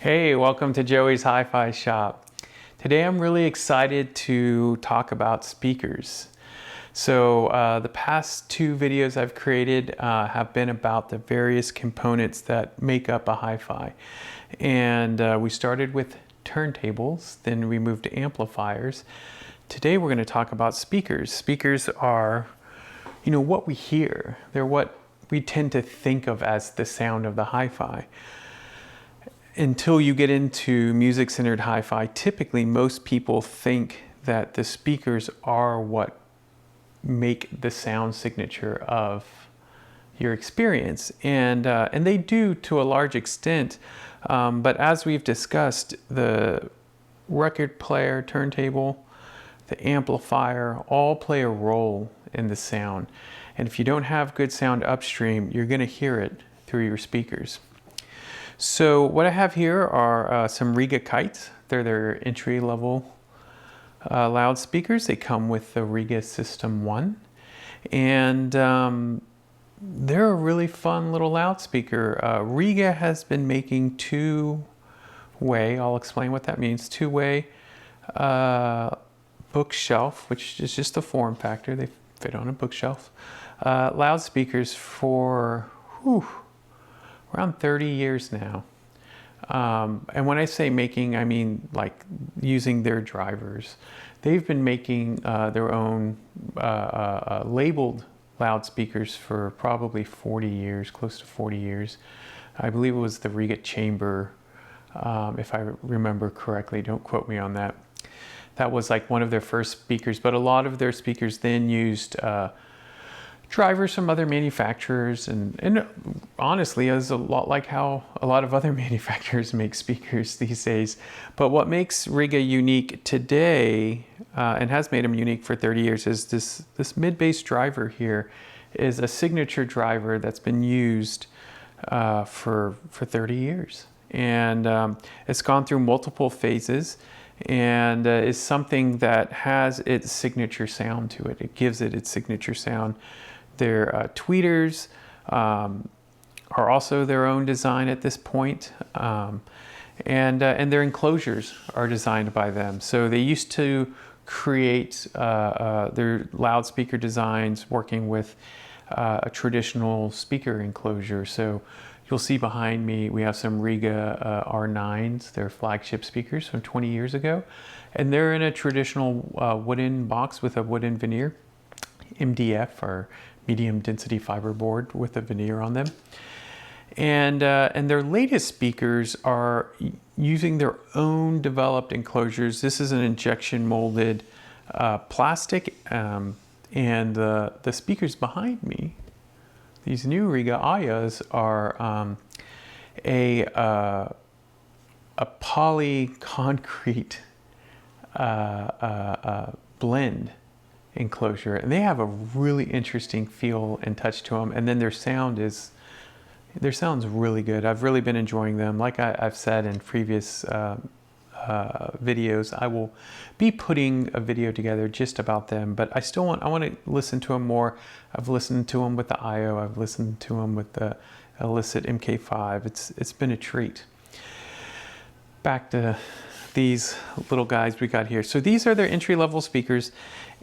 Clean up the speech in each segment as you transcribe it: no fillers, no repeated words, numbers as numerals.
Hey, welcome to Joey's Hi-Fi Shop. Today I'm really excited to talk about speakers. So the past two videos I've created have been about the various components that make up a hi-fi. And we started with turntables, then we moved to amplifiers. Today we're going to talk about speakers. Speakers are, what we hear. They're what we tend to think of as the sound of the hi-fi. Until you get into music-centered hi-fi, typically most people think that the speakers are what make the sound signature of your experience, and they do to a large extent. But as we've discussed, the record player, turntable, the amplifier all play a role in the sound. And if you don't have good sound upstream, you're going to hear it through your speakers. So what I have here are some Riga Kites. They're their entry-level loudspeakers. They come with the Riga System 1. And they're a really fun little loudspeaker. Riga has been making two-way, I'll explain what that means, two-way bookshelf, which is just a form factor. They fit on a bookshelf. Loudspeakers for around 30 years now. And when I say making, I mean like using their drivers. They've been making their own labeled loudspeakers for probably 40 years, close to 40 years. I believe it was the Riga Chamber, if I remember correctly. Don't quote me on that. That was like one of their first speakers, but a lot of their speakers then used drivers from other manufacturers, and honestly, it's a lot like how a lot of other manufacturers make speakers these days. But what makes Riga unique today, and has made them unique for 30 years, is this mid-bass driver here is a signature driver that's been used for 30 years. And it's gone through multiple phases, and is something that has its signature sound to it. It gives it its signature sound. Their tweeters are also their own design at this point, and their enclosures are designed by them. So they used to create their loudspeaker designs working with a traditional speaker enclosure. So you'll see behind me we have some Riga R9s, their flagship speakers from 20 years ago, and they're in a traditional wooden box with a wooden veneer, MDF, or medium density fiberboard with a veneer on them. And their latest speakers are using their own developed enclosures. This is an injection molded plastic, and the speakers behind me, these new Riga Ayas, are a polyconcrete blend enclosure, and they have a really interesting feel and touch to them. And then their sound's really good. I've really been enjoying them. Like I've said in previous videos, I will be putting a video together just about them, but I want to listen to them more. I've listened to them with the IO. I've listened to them with the Illicit MK5. It's been a treat. Back to these little guys we got here. So these are their entry-level speakers.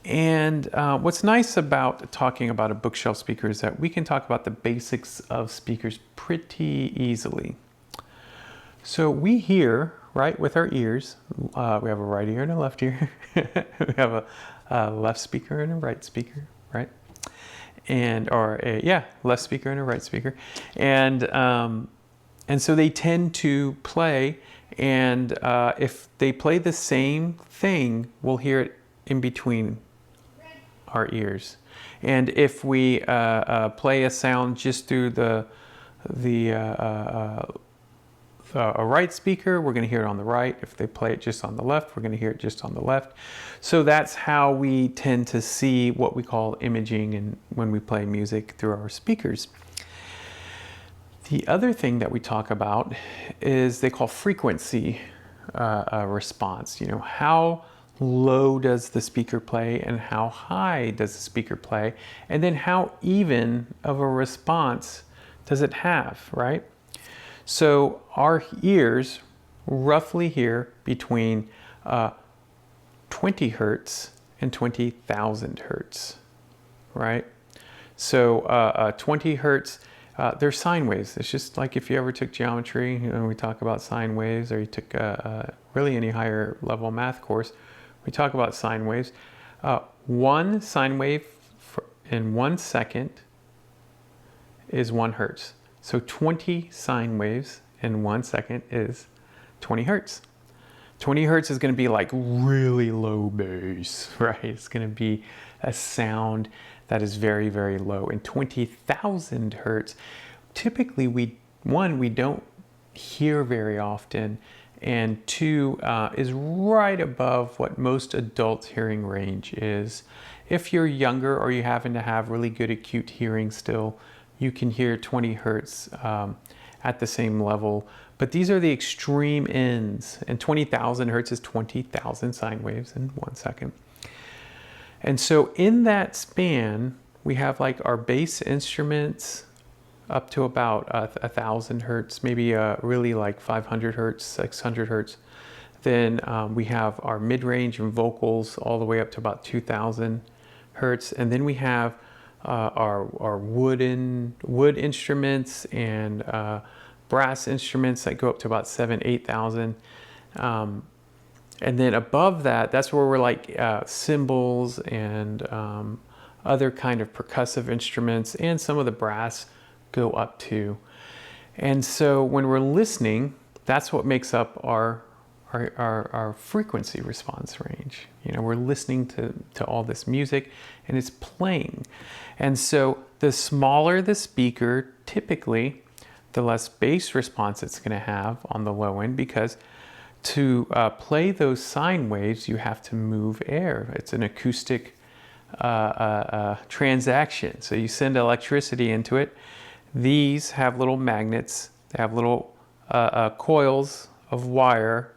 And what's nice about talking about a bookshelf speaker is that we can talk about the basics of speakers pretty easily. So we hear, right, with our ears. We have a right ear and a left ear. We have a left speaker and a right speaker, right? Left speaker and a right speaker. And so they tend to play, and if they play the same thing, we'll hear it in between our ears. And if we play a sound just through a right speaker, we're going to hear it on the right. If they play it just on the left, we're going to hear it just on the left. So that's how we tend to see what we call imaging and when we play music through our speakers. The other thing that we talk about is they call frequency response. How low does the speaker play and how high does the speaker play, and then how even of a response does it have, right? So our ears roughly here between 20 hertz and 20,000 hertz, right? So 20 hertz, they're sine waves. It's just like if you ever took geometry, we talk about sine waves, or you took really any higher level math course, we talk about sine waves. One sine wave in 1 second is 1 hertz. So 20 sine waves in 1 second is 20 hertz. 20 hertz is going to be like really low bass, right? It's going to be a sound that is very, very low. And 20,000 hertz, typically we don't hear very often, and 2 is right above what most adults' hearing range is. If you're younger or you happen to have really good acute hearing still, you can hear 20 hertz at the same level. But these are the extreme ends, and 20,000 hertz is 20,000 sine waves in 1 second. And so in that span, we have like our bass instruments up to about 1,000 hertz, maybe really like 500 hertz, 600 hertz. Then we have our mid-range and vocals all the way up to about 2,000 hertz. And then we have our wood instruments and brass instruments that go up to about 7,000-8,000. And then above that, that's where we're like cymbals and other kind of percussive instruments, and some of the brass go up to. And so when we're listening, that's what makes up our frequency response range. You know, we're listening to all this music and it's playing. And so the smaller the speaker, typically, the less bass response it's going to have on the low end, because to play those sine waves, you have to move air. It's an acoustic transaction. So you send electricity into it. These have little magnets. They have little coils of wire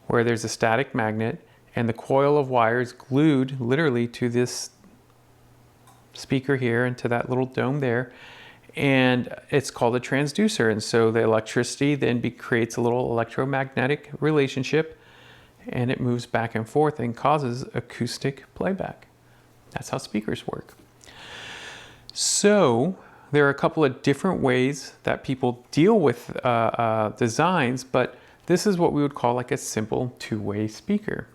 where there's a static magnet, and the coil of wire is glued literally to this speaker here and to that little dome there. And it's called a transducer. And so the electricity then creates a little electromagnetic relationship, and it moves back and forth and causes acoustic playback. That's how speakers work. So there are a couple of different ways that people deal with designs, but this is what we would call like a simple two-way speaker.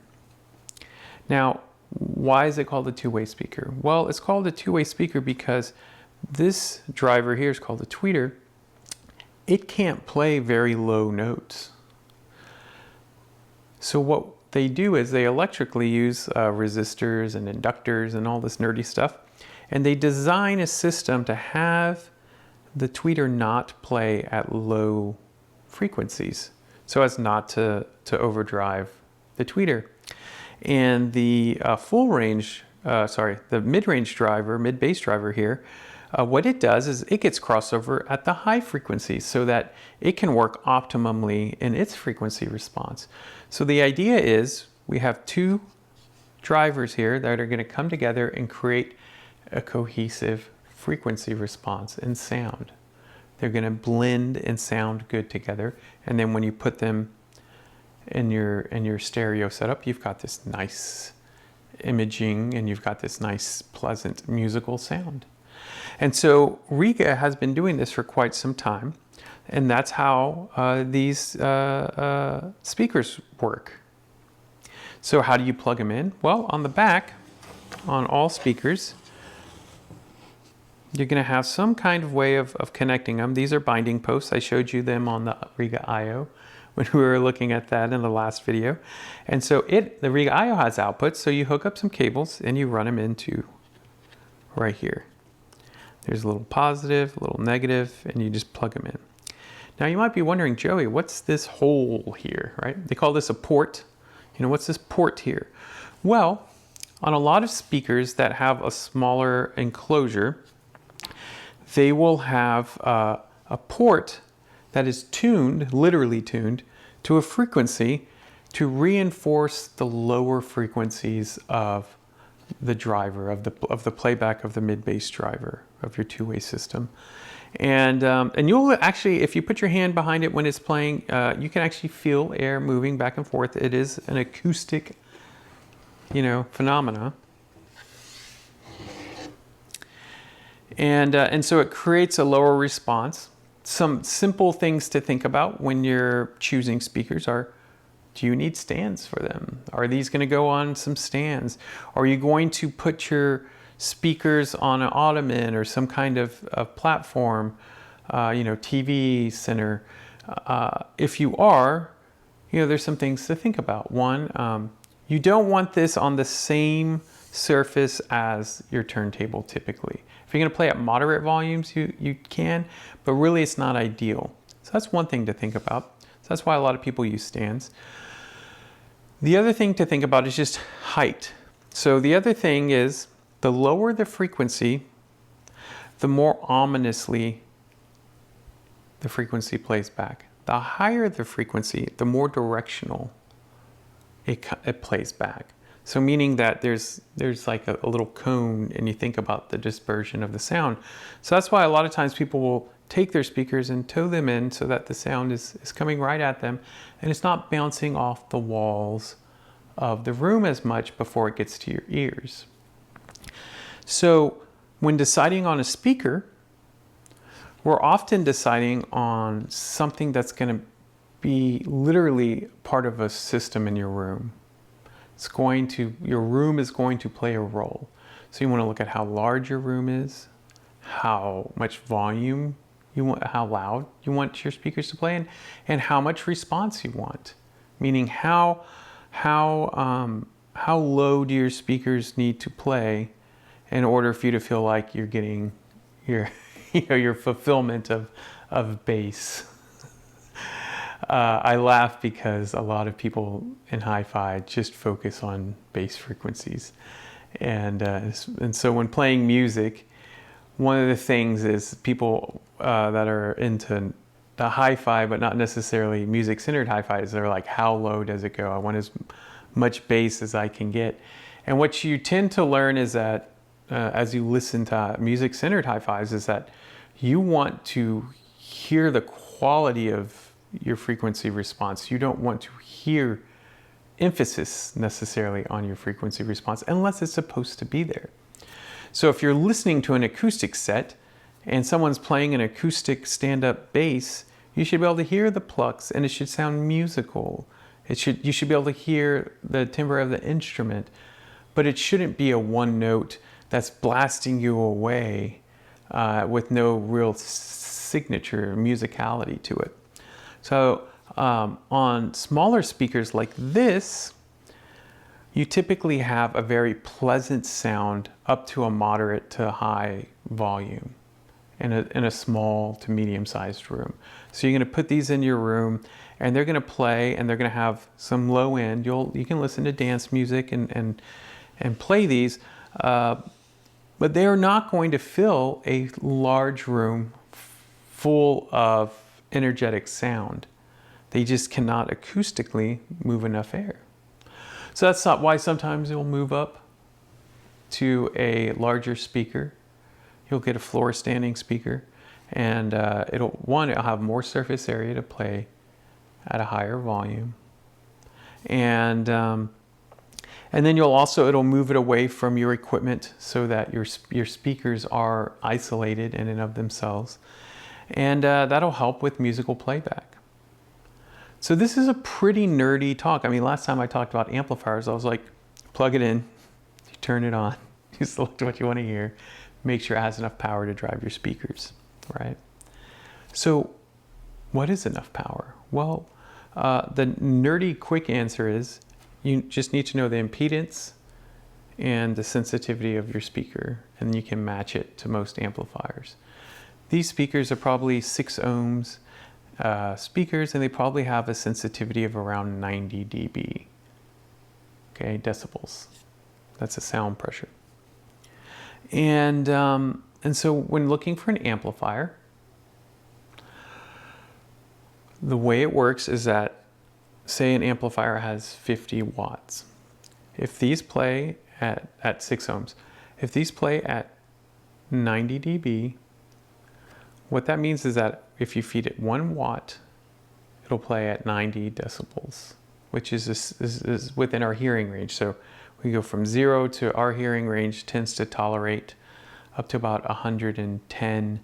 Now, why is it called a two-way speaker? Well, it's called a two-way speaker because this driver here is called a tweeter. It can't play very low notes. So what they do is they electrically use resistors and inductors and all this nerdy stuff, and they design a system to have the tweeter not play at low frequencies, so as not to overdrive the tweeter. And the the mid-range driver, mid-bass driver here, what it does is it gets crossover at the high frequencies so that it can work optimally in its frequency response. So the idea is we have two drivers here that are going to come together and create a cohesive frequency response and sound. They're going to blend and sound good together, and then when you put them in your stereo setup, you've got this nice imaging and you've got this nice pleasant musical sound. And so Riga has been doing this for quite some time, and that's how these speakers work. So how do you plug them in? Well, on the back, on all speakers, you're going to have some kind of way of connecting them. These are binding posts. I showed you them on the Riga IO when we were looking at that in the last video. And so the Riga IO has outputs, so you hook up some cables and you run them into right here. There's a little positive, a little negative, and you just plug them in. Now you might be wondering, Joey, what's this hole here, right? They call this a port. You know, what's this port here? Well, on a lot of speakers that have a smaller enclosure, they will have a port that is tuned, literally tuned, to a frequency to reinforce the lower frequencies of the driver, of the playback of the mid-bass driver of your two-way system. And you'll actually, if you put your hand behind it when it's playing, you can actually feel air moving back and forth. It is an acoustic, phenomena. And so it creates a lower response. Some simple things to think about when you're choosing speakers are, do you need stands for them? Are these going to go on some stands? Are you going to put your speakers on an ottoman or some kind of platform, TV center? If you are, there's some things to think about. One, you don't want this on the same surface as your turntable typically. If you're going to play at moderate volumes, you can, but really it's not ideal. So that's one thing to think about. So that's why a lot of people use stands. The other thing to think about is just height. So the other thing is, the lower the frequency, the more ominously the frequency plays back. The higher the frequency, the more directional it plays back. So meaning that there's like a little cone, and you think about the dispersion of the sound. So that's why a lot of times people will take their speakers and toe them in so that the sound is coming right at them, and it's not bouncing off the walls of the room as much before it gets to your ears. So when deciding on a speaker, we're often deciding on something that's going to be literally part of a system in your room. Your room is going to play a role. So you want to look at how large your room is, how much volume you want, how loud you want your speakers to play, and how much response you want. Meaning how low do your speakers need to play in order for you to feel like you're getting your fulfillment of bass. I laugh because a lot of people in hi-fi just focus on bass frequencies, and so when playing music, one of the things is people that are into the hi-fi but not necessarily music-centered hi-fi is they're like, how low does it go? I want as much bass as I can get. And what you tend to learn is that as you listen to music-centered hi-fis is that you want to hear the quality of your frequency response. You don't want to hear emphasis necessarily on your frequency response unless it's supposed to be there. So if you're listening to an acoustic set and someone's playing an acoustic stand-up bass, you should be able to hear the plucks and it should sound musical. You should be able to hear the timbre of the instrument, but it shouldn't be a one note that's blasting you away with no real signature musicality to it. So on smaller speakers like this, you typically have a very pleasant sound up to a moderate to high volume in a small to medium-sized room. So you're going to put these in your room, and they're going to play, and they're going to have some low end. You can listen to dance music and play these, but they are not going to fill a large room full of energetic sound. They just cannot acoustically move enough air. So that's not why sometimes you'll move up to a larger speaker. You'll get a floor standing speaker, and it'll have more surface area to play at a higher volume, and then it'll move it away from your equipment so that your speakers are isolated in and of themselves, and that'll help with musical playback. So this is a pretty nerdy talk. I mean, last time I talked about amplifiers, I was like, plug it in, you turn it on, you select what you want to hear, make sure it has enough power to drive your speakers, right? So what is enough power? Well, the nerdy quick answer is you just need to know the impedance and the sensitivity of your speaker, and you can match it to most amplifiers. These speakers are probably 6 ohms speakers, and they probably have a sensitivity of around 90 dB. Okay, decibels. That's a sound pressure. And so when looking for an amplifier, the way it works is that, say an amplifier has 50 watts. If these play at 6 ohms, if these play at 90 dB, What that means is that if you feed it 1 watt, it'll play at 90 decibels, which is within our hearing range. So we go from 0 to our hearing range tends to tolerate up to about 110,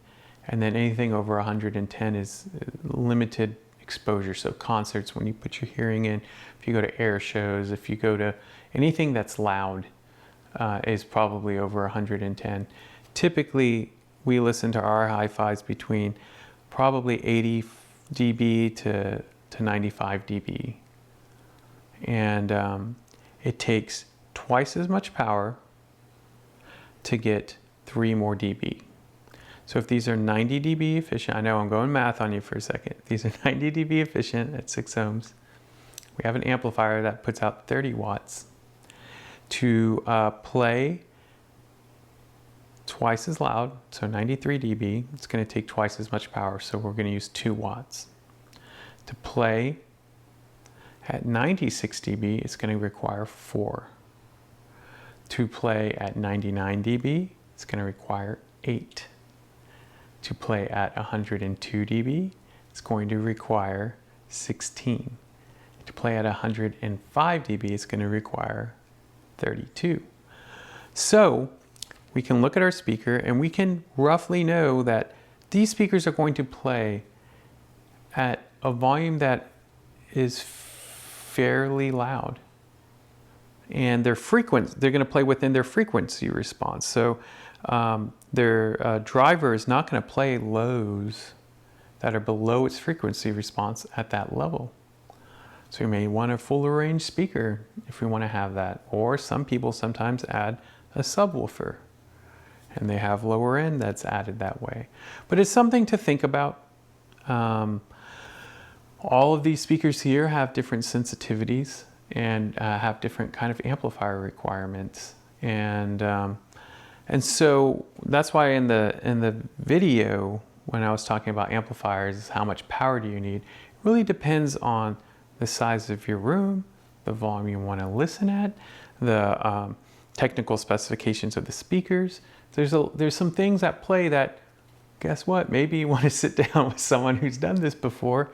and then anything over 110 is limited exposure. So concerts, when you put your hearing in, if you go to air shows, if you go to anything that's loud, is probably over 110. Typically, we listen to our HiFis between probably 80 dB to 95 dB. And it takes twice as much power to get 3 more dB. So if these are 90 dB efficient, I know I'm going math on you for a second. These are 90 dB efficient at 6 ohms. We have an amplifier that puts out 30 watts. To play twice as loud, so 93 dB, it's going to take twice as much power, so we're going to use 2 watts. To play at 96 dB, it's going to require 4. To play at 99 dB, it's going to require 8. To play at 102 dB, it's going to require 16. To play at 105 dB, it's going to require 32. So we can look at our speaker and we can roughly know that these speakers are going to play at a volume that is fairly loud. And they're going to play within their frequency response. So their driver is not going to play lows that are below its frequency response at that level. So you may want a fuller range speaker if we want to have that. Or some people sometimes add a subwoofer and they have lower end that's added that way. But it's something to think about. All of these speakers here have different sensitivities and have different kind of amplifier requirements. And so that's why in the video, when I was talking about amplifiers, how much power do you need, it really depends on the size of your room, the volume you want to listen at, the technical specifications of the speakers. There's some things at play that, guess what, maybe you want to sit down with someone who's done this before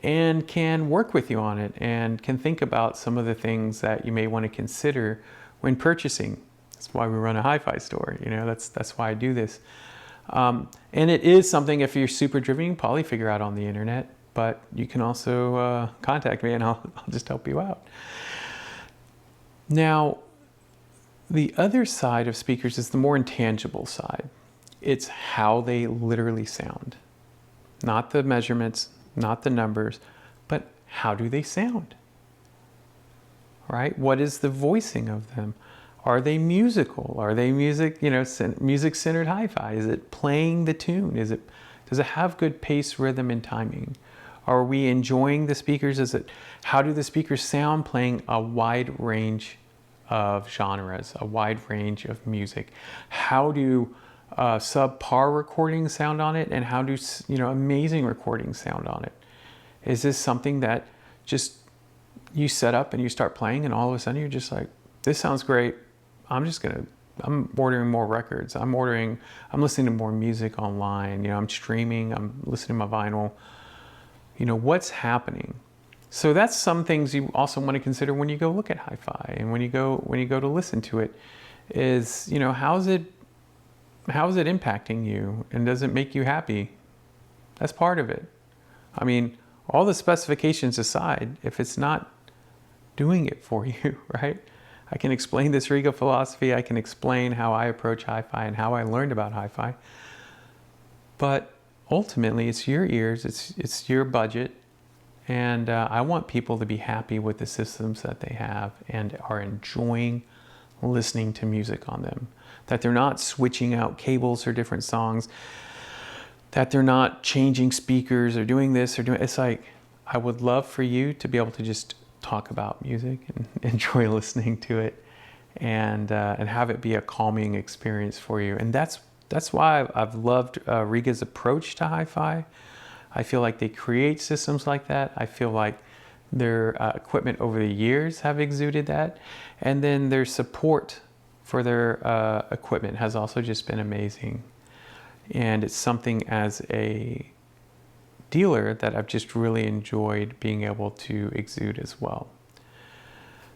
and can work with you on it and can think about some of the things that you may want to consider when purchasing. That's why we run a HiFi store, you know, that's why I do this. And it is something, if you're super driven, you can probably figure out on the internet. But you can also contact me and I'll just help you out. Now, the other side of speakers is the more intangible side. It's how they literally sound. Not the measurements, not the numbers, but how do they sound? Right? What is the voicing of them? Are they musical? Are they music, music-centered hi-fi? Is it playing the tune? Does it have good pace, rhythm, and timing? Are we enjoying the speakers? How do the speakers sound playing a wide range of genres, a wide range of music? How do subpar recordings sound on it, and how do amazing recordings sound on it? Is this something that just you set up and you start playing, and all of a sudden you're just like, this sounds great. I'm ordering more records. I'm listening to more music online. I'm streaming. I'm listening to my vinyl. What's happening? So that's some things you also want to consider when you go look at HiFi and when you go to listen to it, is, how is it impacting you, and does it make you happy? That's part of it. I mean, all the specifications aside, if it's not doing it for you, right? I can explain this Riga philosophy. I can explain how I approach HiFi and how I learned about HiFi. But ultimately, it's your ears, it's your budget, and I want people to be happy with the systems that they have and are enjoying listening to music on them. That they're not switching out cables for different songs, that they're not changing speakers or doing this or doing. It's like, I would love for you to be able to just talk about music and enjoy listening to it, and have it be a calming experience for you. And that's why I've loved Riga's approach to HiFi. I feel like they create systems like that. I feel like their equipment over the years have exuded that. And then their support for their equipment has also just been amazing. And it's something as a dealer that I've just really enjoyed being able to exude as well.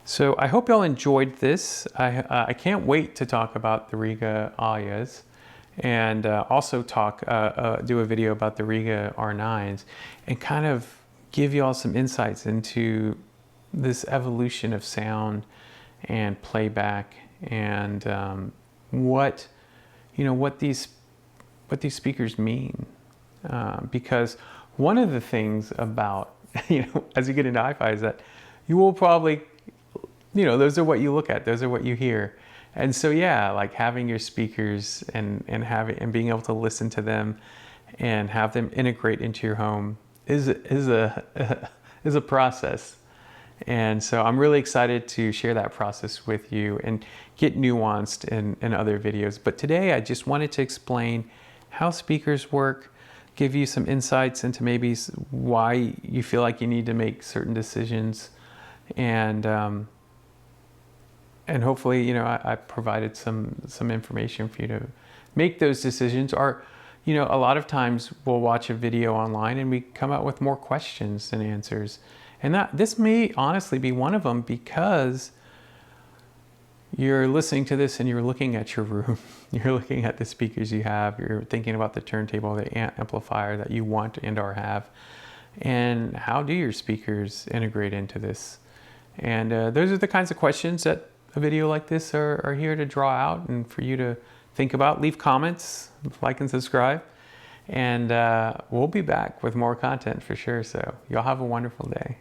So I hope y'all enjoyed this. I can't wait to talk about the Riga Alias, and also do a video about the Riga R9s, and kind of give y'all some insights into this evolution of sound and playback, and what these speakers mean. Because one of the things about, as you get into hi-fi, is that you will probably, those are what you look at, those are what you hear. And so, yeah, like having your speakers and being able to listen to them and have them integrate into your home is a process. And so I'm really excited to share that process with you and get nuanced in other videos. But today I just wanted to explain how speakers work, give you some insights into maybe why you feel like you need to make certain decisions, and hopefully, I provided some information for you to make those decisions. Or, a lot of times we'll watch a video online and we come out with more questions than answers. And this may honestly be one of them, because you're listening to this and you're looking at your room, you're looking at the speakers you have, you're thinking about the turntable, the amplifier that you want and/or have, and how do your speakers integrate into this? And those are the kinds of questions that a video like this are here to draw out and for you to think about. Leave comments, like and subscribe, and we'll be back with more content for sure. So y'all have a wonderful day.